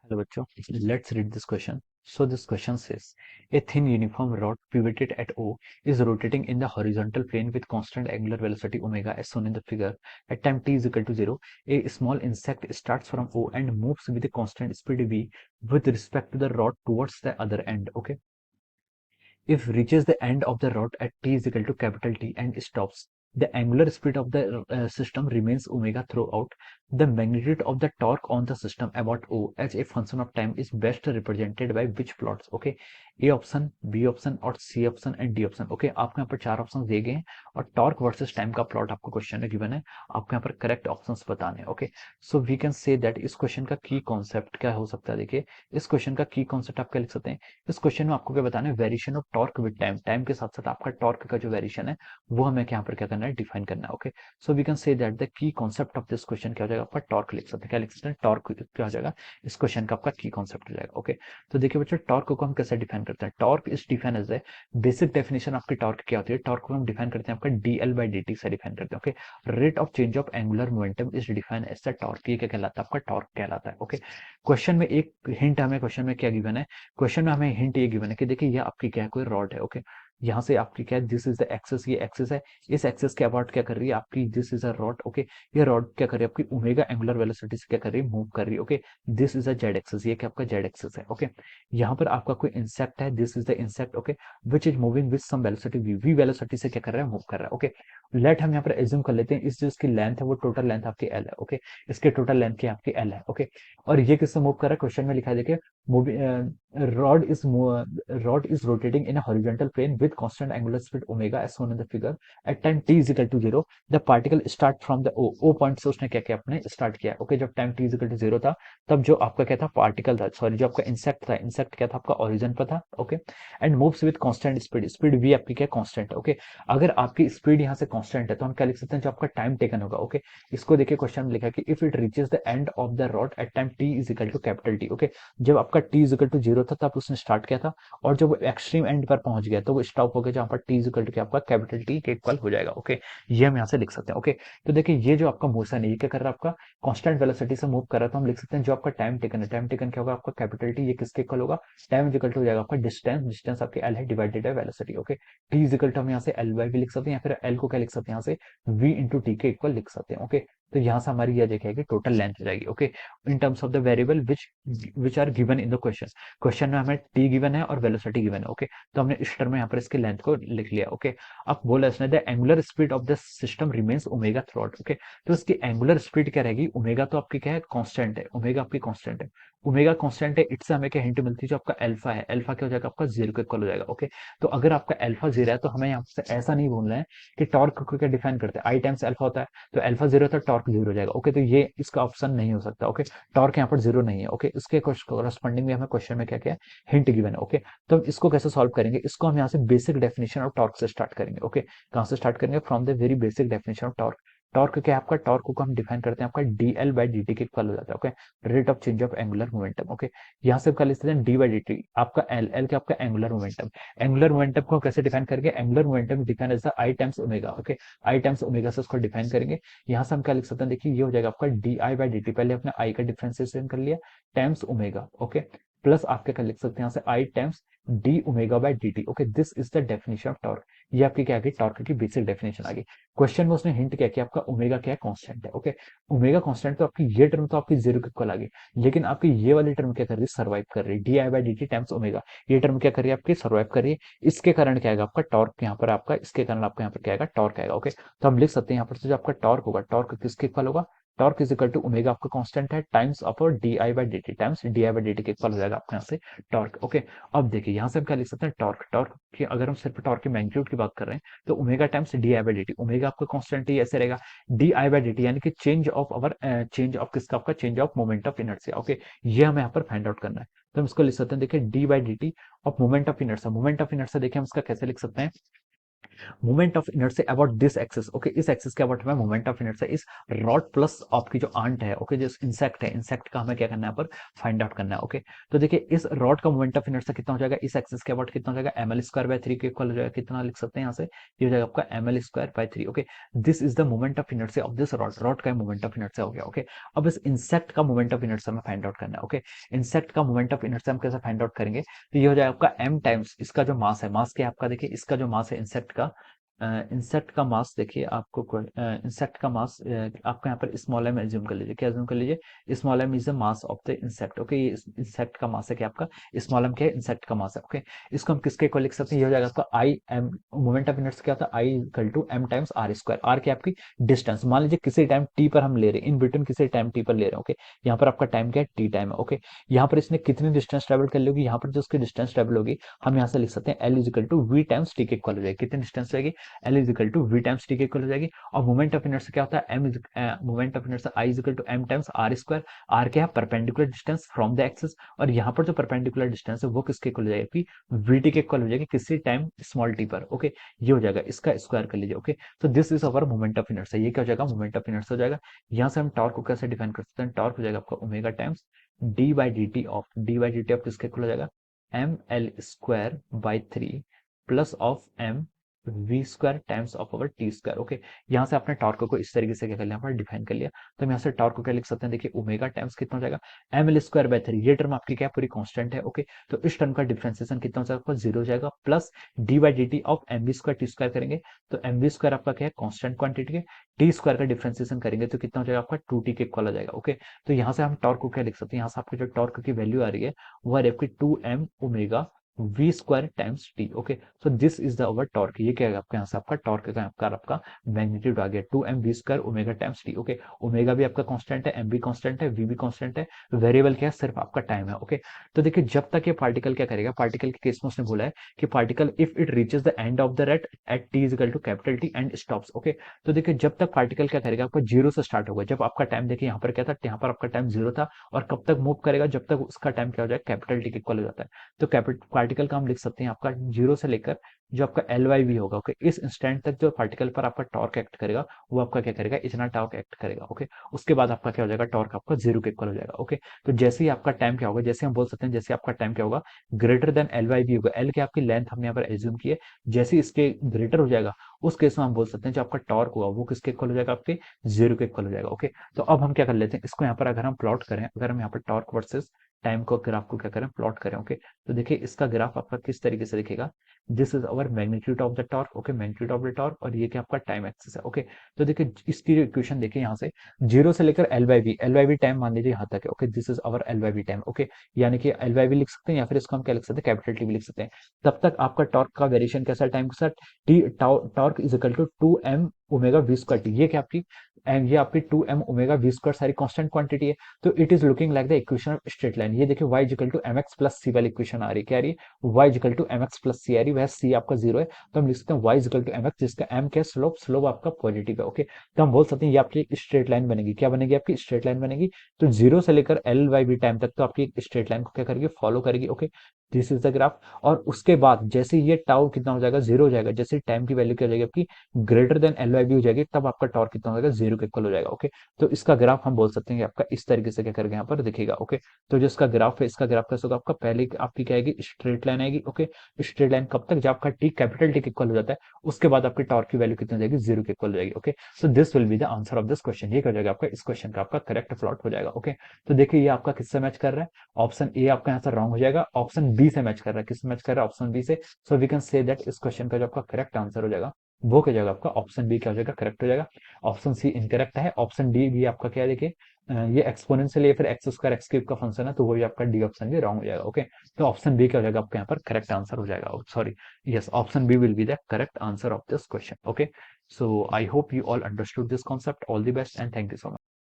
Hello, bachcho. Let's read this question. So this question says, a thin uniform rod pivoted at O is rotating in the horizontal plane with constant angular velocity omega as shown in the figure. At time t is equal to 0, a small insect starts from O and moves with a constant speed v with respect to the rod towards the other end. Okay. If reaches the end of the rod at t is equal to capital T and stops, the angular speed of the system remains omega throughout. The magnitude of the torque on the system about O as a function of time is best represented by which plots? Okay, A option, B option और C option and D option. Okay, आपको यहाँ पर चार option दिए गए हैं और torque versus time का प्लॉट आपको क्वेश्चन में गिवन है. आपको यहाँ पर करेक्ट ऑप्शंस बताने हैं. Okay, so we can say that इस क्वेश्चन का की कॉन्सेप्ट क्या हो सकता है. देखिए, इस क्वेश्चन का की कॉन्सेप्ट आप क्या लिख सकते हैं. इस क्वेश्चन में आपको क्या बताना है, variation of torque with time. Time के साथ साथ आपका टॉर्क का जो वेरिएशन है वो हमें यहाँ पर क्या करना है, डिफाइन करना है. Okay, so we can say that the key concept of this question क्या हो जाएगा, आपका टॉर्क लिख सकते हैं. क्या लिख सकते हैं, टॉर्क क्या हो जाएगा, इस क्वेश्चन का आपका की कॉन्सेप्ट हो जाएगा. ओके, तो देखिए बच्चों, टॉर्क को हम कैसे डिफाइन करते हैं. Torque is define as a basic definition आपकी टॉर्क क्या होती है. टॉर्क को हम डिफाइन करते हैं आपका डीएल बाई डी टी से डिफाइन करते हैं. Okay, rate of change of angular momentum is define as the torque. ये क्या कहलाता है, आपका टॉर्क कहलाता है. ओके, क्वेश्चन में एक हिंट हमें क्वेश्चन में क्या गिवन है, क्वेश्चन में हमें हिंट ये गिवन है कि देखिए ये आपकी क्या है, कोई रॉड है. ओके, यहाँ से आपकी क्या है, दिस इज द एक्सेस, ये एक्सेस है. इस एक्सेस के अबाउट क्या कर रही है आपकी, this is a rod. Okay, ये रॉड क्या कर रही है आपकी ओमेगा एंगुलर वेलोसिटी से क्या कर रही है, मूव कर रही है. Okay, this is a Z axis, ये क्या आपका जेड एक्सेस है. ओके, यहाँ पर आपका कोई इंसेक्ट है, this is the insect. Okay, which is moving with some velocity V, V velocity से क्या कर रहा है, मूव कर रहा है. ओके, लेट हम यहाँ पर एज्यूम कर लेते हैं इस जो इसकी लेंथ है वो टोटल लेंथ आपकी एल है. ओके, इसके टोटल लेंथ की आपकी एल है. ओके, और ये किससे मूव कर रहा है, क्वेश्चन में लिखा है देखिए, rod is rod is rotating in a horizontal plane with constant angular speed omega as shown in the figure. At time t is equal to 0, the particle start from the O point से उसने क्या किया, अपने start किया. Okay, जब time t is equal to 0 था तब जो आपका क्या था, पार्टिकल था, सॉरी जो आपका इंसेक्ट था, इंसेक्ट क्या था आपका ओरिजिन पर था. Okay, and moves with constant speed, speed v आपकी क्या कांस्टेंट है. ओके, अगर आपकी स्पीड यहाँ से कांस्टेंट है तो हम क्या लिख सकते हैं, जो आपका टाइम टेकन होगा. ओके, इसको देखिए क्वेश्चन में लिखा है कि if it reaches the end of the rod at time t is equal to capital T. Okay, जब आपका t is equal to 0 था तब उसने स्टार्ट किया था और जब वो एक्सट्रीम एंड पर पहुंच गया तो वो स्टॉप हो गया जहां पर t is equal to क्या आपका कैपिटल T के इक्वल हो जाएगा. ओके, ये हम यहाँ से लिख सकते हैं. ओके, तो देखिए ये जो आपका मोशन है ये क्या कर रहा है, आपका कांस्टेंट वेलोसिटी से मूव कर रहा है. तो हम लिख सकते हैं जो आपका टाइम टेकन है, टाइम टेकन क्या होगा आपका कैपिटल T, ये किसके इक्वल होगा, टाइम इज इक्वल टू हो जाएगा आपका डिस्टेंस, डिस्टेंस आपकी एल है divided by velocity. Okay, t is equal to हम यहाँ से एल बाई भी लिख सकते हैं या फिर एल को क्या लिख सकते हैं, यहाँ से v इंटू टी के इक्वल लिख सकते हैं. ओके, तो यहाँ से हमारी यह देखिए टोटल लेंथ हो जाएगी. Okay, in terms of the variable which are given in the question. Question में हमें टी गिवन है और वेलोसिटी गिवन है. ओके, तो हमने इस टर्म में यहाँ पर इसके लेंथ को लिख लिया. ओके, अब बोला इसने the angular speed of the system remains omega through out. Okay, तो इसकी एंगुलर स्पीड क्या रहेगी, ओमेगा तो आपकी क्या है, कांस्टेंट है. ओमेगा आपकी कांस्टेंट है, ओमेगा कांस्टेंट है. इससे हमें क्या हिंट मिलती है, जो आपका अल्फा है, अल्फा क्या हो जाएगा आपका जीरो के इक्वल हो जाएगा. ओके, तो अगर आपका अल्फा जीरो है तो हमें यहाँ से ऐसा नहीं बोलना है कि टॉर्क को क्या डिफाइन करते हैं, आई टाइम्स अल्फा होता है तो अल्फा जीरो था टॉर्क जीरो हो जाएगा. ओके, तो ये इसका ऑप्शन नहीं हो सकता. ओके, टॉर्क यहाँ पर जीरो नहीं है. ओके, इसके कोरस्पॉन्डिंग में हमें क्वेश्चन में क्या क्या हिंट गिवन है. ओके, तो हम इसको कैसे सॉल्व करेंगे, इसको हम यहाँ से बेसिक डेफिनेशन ऑफ टॉर्क से स्टार्ट करेंगे. ओके, कहाँ से स्टार्ट करेंगे, from the very basic definition of torque. Torque क्या है आपका, टॉर्क को हम डिफाइन करते हैं आपका D L by D T के इक्वल हो जाता है. Okay, rate of change of angular momentum. Okay, यहाँ से कर लेते हैं डी बाई डी टी, आपका एल, एल क्या आपका एंगुलर मोमेंटम. एंगुलर मोमेंटम को कैसे डिफाइन करेंगे, angular momentum define as I times omega. Okay, I times omega से उसको डिफाइन करेंगे. यहाँ से हम क्या लिख सकते हैं, देखिए ये हो जाएगा आपका D I by D T, पहले अपने आई का डिफरेंशिएशन कर लिया, टाइम्स ओमेगा. ओके, प्लस आप क्या कर लिख सकते हैं यहाँ से I times d omega by D t. Okay, this is the definition of torque. ये आपकी क्या आ गई, टॉर्क की बेसिक डेफिनेशन आ गई. क्वेश्चन में उसने हिंट क्या किया, आपका ओमेगा क्या है, कांस्टेंट है. ओके, ओमेगा कांस्टेंट तो आपकी ये टर्म तो आपकी जीरो के इक्वल आ गई, लेकिन आपकी ये वाली टर्म क्या कर रही है, सर्वाइव कर रही है, D I by D T times omega. ये टर्म क्या कर रही है आपकी, सर्वाइव कर रही है. इसके कारण क्या आएगा आपका टॉर्क, यहाँ पर आपका इसके कारण आपका यहाँ पर क्या आएगा, टॉर्क आएगा. ओके, तो हम लिख सकते हैं यहाँ पर जो आपका टॉर्क होगा, टॉर्क किसके इक्वल होगा, torque is equal to omega आपका कांस्टेंट है times upon D I by D T, times D I by D T के इक्वल हो जाएगा आपके यहाँ से टॉर्क. ओके, अब देखिए यहाँ से हम क्या लिख सकते हैं, टॉर्क, टॉर्क की अगर हम सिर्फ टॉर्क की मैग्नीट्यूड की बात कर रहे हैं तो omega times D I by D T, omega आपका कांस्टेंट ही ऐसे रहेगा, D I by D T यानी कि change of our change of किसका, आपका change of moment of inertia. Okay, ये हमें यहाँ पर फाइंड आउट करना है. तो हम इसको लिख सकते हैं, देखिए D by D t of moment of inertia. Moment of inertia देखिए हम इसका कैसे लिख सकते हैं, moment of inertia about this axis, okay, इस एक्सिस के अबाउट में मोमेंट ऑफ इनर्शिया इस रॉड प्लस आपकी जो आंट है, ओके, जो इंसेक्ट है, इंसेक्ट का हमें क्या करना है यहाँ पर फाइंड आउट करना है, ओके। तो देखिए इस रॉड का मोमेंट ऑफ इनर्शिया कितना हो जाएगा, इस एक्सिस के अबाउट कितना हो जाएगा, ml²/3 के इक्वल हो जाएगा, कितना लिख सकते हैं यहाँ से, ये हो जाएगा आपका ml²/3, okay. This is the moment of inertia of this rod, rod का मोमेंट ऑफ इनर्शिया हो गया, ओके। अब इस इंसेक्ट का मोमेंट ऑफ इनर्शिया में फाइंड आउट करना है, ओके। इंसेक्ट का मोमेंट ऑफ इनर्शिया हम कैसे फाइंड आउट करेंगे, तो ये हो जाएगा आपका m टाइम्स इसका जो मास है, मास क्या आपका, देखिए इसका जो मास है इंसेक्ट का, इंसेक्ट का मास देखिए आपको, इंसेक्ट का मास आपका यहाँ पर स्मॉल एम एज्यूम कर लीजिए, क्या एज्यूम कर लीजिए, small M is the mass of the insect, okay. ये इंसेक्ट का मास है, क्या आपका स्मॉल एम क्या है, इंसेक्ट का मास है, ओके। इसको हम किसके इक्वल लिख सकते हैं, ये हो जाएगा आपका I M, moment of inertia क्या होता है, I equal to M times R square, R क्या आपकी डिस्टेंस, मान लीजिए किसी टाइम टी पर हम ले रहे हैं, इन बिटवीन किसी टाइम टी पर ले रहे हैं, ओके। यहाँ पर आपका टाइम क्या है, टी टाइम है, ओके। यहाँ पर इसने कितनी डिस्टेंस ट्रेवल कर ली होगी, यहाँ पर जो उसकी डिस्टेंस ट्रेवल होगी हम यहाँ से लिख सकते हैं L is equal to V times T के इक्वल हो जाएगी, कितनी डिस्टेंस रहेगी, L is equal to V times T के इक्वल हो जाएगी। और मोमेंट ऑफ इनर्शिया क्या होता है, M is moment of inertia I is equal to M times R square, R क्या है perpendicular distance from the axis, और यहाँ पर जो परपेंडिकुलर डिस्टेंस है वो किसके इक्वल हो जाएगी, वी टी के इक्वल हो जाएगी, किसी टाइम स्मॉल टी पर, ओके। ये हो जाएगा, इसका स्क्वायर कर लीजिए, ओके। तो this is our moment of inertia, ये क्या हो जाएगा, मोमेंट ऑफ इनर्शिया हो जाएगा। यहाँ से हम टॉर्क को कैसे डिफाइन कर सकते हैं, टॉर्क हो जाएगा आपका omega times d by D t of किसके इक्वल हो जाएगा, ml²/3 plus of m v² times of our टी², ओके। यहाँ से आपने टॉर्क को इस तरीके से क्या कर लिया, यहाँ पर डिफाइन कर लिया। तो हम यहाँ से टॉर्क को क्या लिख सकते हैं, देखिए ओमेगा टाइम्स कितना हो जाएगा, ml²/3, ये टर्म आपकी क्या पूरी कांस्टेंट है, ओके। तो इस टर्म का डिफरेंशिएशन कितना हो जाएगा, आपका 0 हो जाएगा, प्लस डी/dt ऑफ mv²t² करेंगे, तो mv² आपका क्या है, कांस्टेंट क्वांटिटी है, टी² का डिफरेंशिएशन करेंगे तो कितना हो जाएगा, आपका 2t के इक्वल हो जाएगा, ओके। तो यहाँ से हम टॉर्क को क्या लिख सकते हैं, यहाँ से आपकी जो टॉर्क की वैल्यू आ रही है वो आ रही है आपकी 2m omega v² times T, okay. So this is the our torque, ये क्या है आपका, यहाँ से आपका टॉर्क का आपका मैग्नीट्यूड आ गया 2m v² omega times T, okay. Omega भी आपका कांस्टेंट है, m भी कांस्टेंट है, v भी कांस्टेंट है, वेरिएबल क्या है, सिर्फ आपका टाइम है, ओके। तो देखिए जब तक ये पार्टिकल क्या करेगा, पार्टिकल के केस में उसने बोला है कि particle if it reaches the end of the rate at t is equal to capital T and stops, okay. तो देखिए जब तक पार्टिकल क्या करेगा, आपका जीरो से स्टार्ट होगा, जब आपका टाइम देखिए यहाँ पर क्या था, यहाँ पर आपका टाइम जीरो था, और कब तक मूव करेगा, जब तक उसका टाइम क्या हो जाए, कैपिटल टी के इक्वल हो जाता है। तो कैपिटल पार्टिकल का हम लिख सकते हैं आपका जीरो से लेकर जो आपका एल वाई वी होगा, ओके, इस इंस्टेंट तक जो पार्टिकल पर आपका टॉर्क एक्ट करेगा वो आपका क्या करेगा, इतना टॉर्क एक्ट करेगा, ओके। उसके बाद आपका क्या हो जाएगा, टॉर्क आपका जीरो के इक्वल हो जाएगा, ओके। तो जैसे ही आपका टाइम क्या होगा, जैसे हम बोल सकते हैं जैसे आपका टाइम क्या होगा greater than L by V होगा, एल की आपकी लेंथ हमने यहाँ पर एज्यूम की है, जैसे इसके ग्रेटर हो जाएगा उस केस में हम बोल सकते हैं जो आपका टॉर्क होगा वो किसके इक्वल हो जाएगा, आपके जीरो के इक्वल हो जाएगा, ओके। तो अब हम क्या कर लेते हैं, इसको यहाँ पर अगर हम प्लॉट करें, अगर हम यहाँ पर टॉर्क वर्सेस टाइम को ग्राफ को क्या करें, प्लॉट करें, ओके। तो देखिए इसका ग्राफ आपका किस तरीके से दिखेगा, this is our magnitude of the torque, okay, magnitude of the torque, और ये क्या आपका टाइम एक्सिस है, ओके। तो देखिए इसकी इक्वेशन देखिए यहाँ से जीरो से लेकर एल वाई वी टाइम मान लीजिए यहाँ तक है, okay, this is our L by V time, okay. यानी कि एल वाई वी लिख सकते हैं या फिर इसको हम क्या लिख सकते हैं, कैपिटल टी भी लिख सकते हैं। तब तक आपका टॉर्क का वेरिएशन कैसा, टाइम के साथ T torque is equal to 2m omega v² T, ये क्या आपकी एंड ये आपकी 2m ओमेगा v² सारी कांस्टेंट क्वांटिटी है। तो it is looking like the equation of straight line, ये देखिए y equal to mx plus c वाली इक्वेशन आ रही है, क्या आ रही है, y equal to mx plus c आ रही है, वह c आपका जीरो है, तो हम लिख सकते हैं y इक्वल टू mx, जिसका m क्या स्लोप, स्लोप आपका पॉजिटिव है, ओके। तो हम बोल सकते हैं ये आपकी स्ट्रेट लाइन बनेगी, क्या बनेगी, आपकी स्ट्रेट लाइन बनेगी। तो जीरो से लेकर एल वाई बी टाइम तक तो आपकी स्ट्रेट लाइन को क्या करेगी, फॉलो करेगी, okay. This is the graph. और उसके बाद जैसे ये टाउ कितना हो जाएगा, जीरो हो जाएगा, जैसे टाइम की वैल्यू क्या हो जाएगी आपकी greater than L by B हो जाएगी, तब आपका टॉर्क कितना हो जाएगा, जीरो के इक्वल हो जाएगा, ओके। तो इसका ग्राफ हम बोल सकते हैं कि आपका इस तरीके से क्या करके यहाँ पर दिखेगा, ओके। तो जो इसका ग्राफ है, इसका ग्राफ कैसे होगा, आपका पहले आपकी क्या आएगी, स्ट्रेट लाइन आएगी, ओके। स्ट्रेट लाइन कब तक, जब आपका टी कैपिटल टी के इक्वल हो जाता है, उसके बाद आपकी टॉर्क की वैल्यू कितनी हो जाएगी, जीरो के इक्वल हो जाएगी, okay. So this will be the answer of this question, ये क्या हो जाएगा आपका, इस क्वेश्चन का आपका करेक्ट प्लॉट हो जाएगा, ओके। तो देखिए ये आपका किससे मैच कर रहा है, ऑप्शन ए आपका यहाँ से रॉन्ग हो जाएगा, ऑप्शन बी से मैच कर रहा है, किससे मैच कर रहा है, ऑप्शन बी से। So we can say that इस क्वेश्चन का जो आपका करेक्ट आंसर हो जाएगा वो क्या जाएगा, आपका ऑप्शन बी क्या हो जाएगा, करेक्ट हो जाएगा। ऑप्शन सी इनकरेक्ट है, ऑप्शन डी भी आपका क्या है, देखिए ये एक्सपोनेंशियल या फिर x² x³ का फंक्शन है, तो वही आपका डी ऑप्शन भी रॉन्ग हो जाएगा, ओके। तो ऑप्शन बी क्या हो जाएगा, आपका यहाँ पर करेक्ट आंसर हो जाएगा, sorry, yes, option B will be the correct answer of this question, okay. So I hope you all understood this concept, all the best and thank you so much.